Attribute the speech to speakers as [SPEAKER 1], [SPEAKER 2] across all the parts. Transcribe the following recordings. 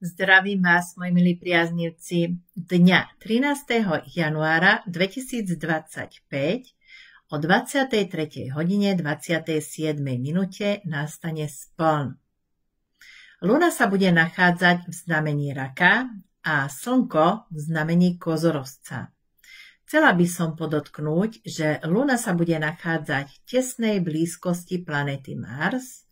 [SPEAKER 1] Zdravím vás, moji milí priaznivci, dňa 13. januára 2025 o 23. hodine 27. minúte nastane spln. Luna sa bude nachádzať v znamení Raka a Slnko v znamení Kozorozca. Chcela by som podotknúť, že Luna sa bude nachádzať v tesnej blízkosti planéty Mars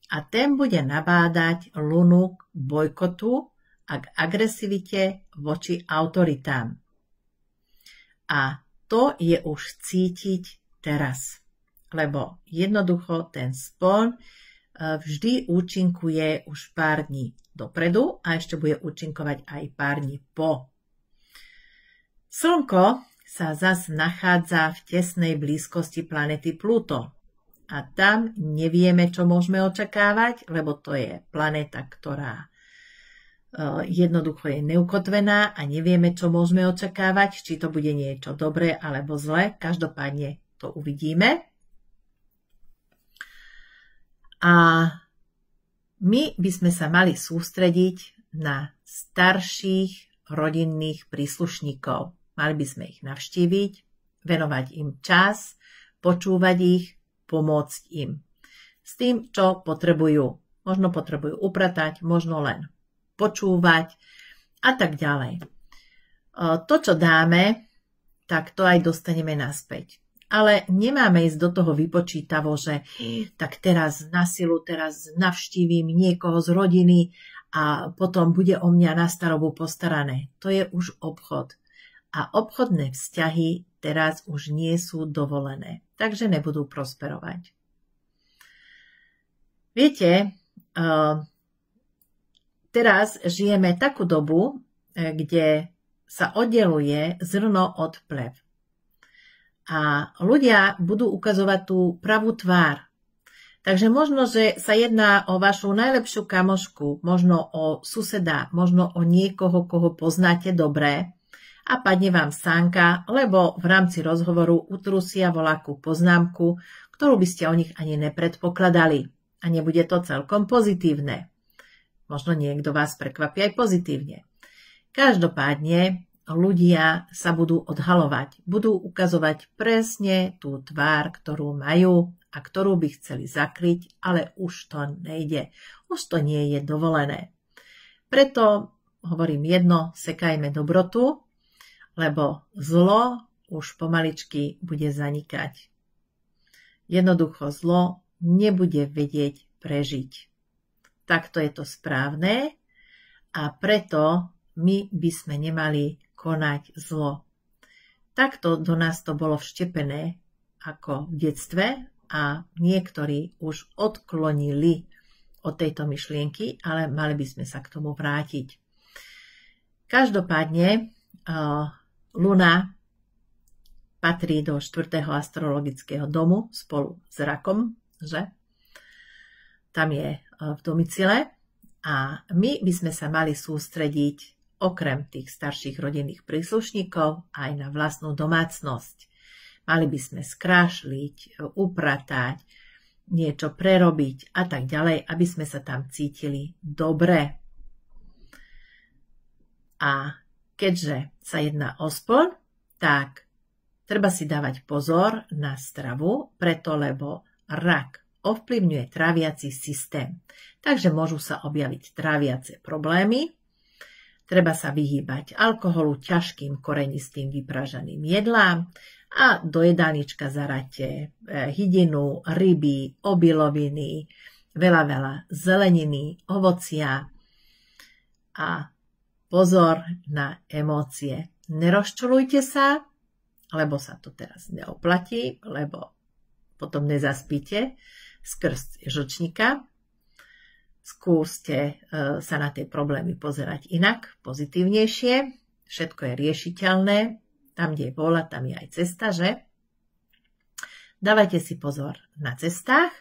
[SPEAKER 1] a ten bude nabádať Lunu k bojkotu a k agresivite voči autoritám. A to je už cítiť teraz, lebo jednoducho ten spln vždy účinkuje už pár dní dopredu a ešte bude účinkovať aj pár dní po. Slnko sa zas nachádza v tesnej blízkosti planéty Pluto. A tam nevieme, čo môžeme očakávať, lebo to je planéta, ktorá jednoducho je neukotvená a nevieme, čo môžeme očakávať, či to bude niečo dobré alebo zlé. Každopádne to uvidíme. A my by sme sa mali sústrediť na starších rodinných príslušníkov. Mali by sme ich navštíviť, venovať im čas, počúvať ich, pomôcť im s tým, čo potrebujú. Možno potrebujú upratať, možno len počúvať a tak ďalej. To, čo dáme, tak to aj dostaneme naspäť. Ale nemáme ísť do toho vypočítavo, že tak teraz na silu, teraz navštívim niekoho z rodiny a potom bude o mňa na starobu postarané. To je už obchod. A obchodné vzťahy teraz už nie sú dovolené, takže nebudú prosperovať. Viete, teraz žijeme takú dobu, kde sa oddeluje zrno od plev. A ľudia budú ukazovať tú pravú tvár. Takže možno, že sa jedná o vašu najlepšiu kamošku, možno o suseda, možno o niekoho, koho poznáte dobre, a padne vám sánka, lebo v rámci rozhovoru utrusia voľakú poznámku, ktorú by ste o nich ani nepredpokladali. A nebude to celkom pozitívne. Možno niekto vás prekvapí aj pozitívne. Každopádne ľudia sa budú odhalovať. Budú ukazovať presne tú tvár, ktorú majú a ktorú by chceli zakryť, ale už to nejde. Už to nie je dovolené. Preto hovorím jedno, sekajme dobrotu, lebo zlo už pomaličky bude zanikať. Jednoducho zlo nebude vedieť prežiť. Takto je to správne a preto my by sme nemali konať zlo. Takto do nás to bolo vštepené ako v detstve a niektorí už odklonili od tejto myšlienky, ale mali by sme sa k tomu vrátiť. Každopádne Luna patrí do 4. astrologického domu spolu s Rakom, že? Tam je v domicile a my by sme sa mali sústrediť okrem tých starších rodinných príslušníkov aj na vlastnú domácnosť. Mali by sme skrášliť, upratať, niečo prerobiť a tak ďalej, aby sme sa tam cítili dobre. A keďže sa jedná o spln, tak treba si dávať pozor na stravu, preto lebo rak ovplyvňuje tráviaci systém. Takže môžu sa objaviť tráviace problémy. Treba sa vyhýbať alkoholu, ťažkým korenistým vypražaným jedlám a do jedálnička zaraďte hydinu, ryby, obiloviny, veľa zeleniny, ovocia a pozor na emócie. Nerozčulujte sa, lebo sa to teraz neoplatí, lebo potom nezaspíte skrz žlčníka. Skúste sa na tie problémy pozerať inak, pozitívnejšie. Všetko je riešiteľné. Tam, kde je vôľa, tam je aj cesta, že? Dávajte si pozor na cestách,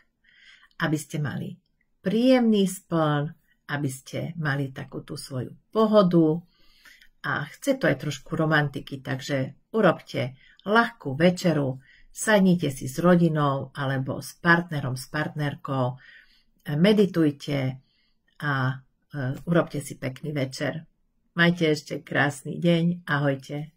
[SPEAKER 1] aby ste mali príjemný spln, aby ste mali takú tú svoju pohodu a chce to aj trošku romantiky, takže urobte ľahkú večeru, sadnite si s rodinou alebo s partnerom, s partnerkou, meditujte a urobte si pekný večer. Majte ešte krásny deň. Ahojte.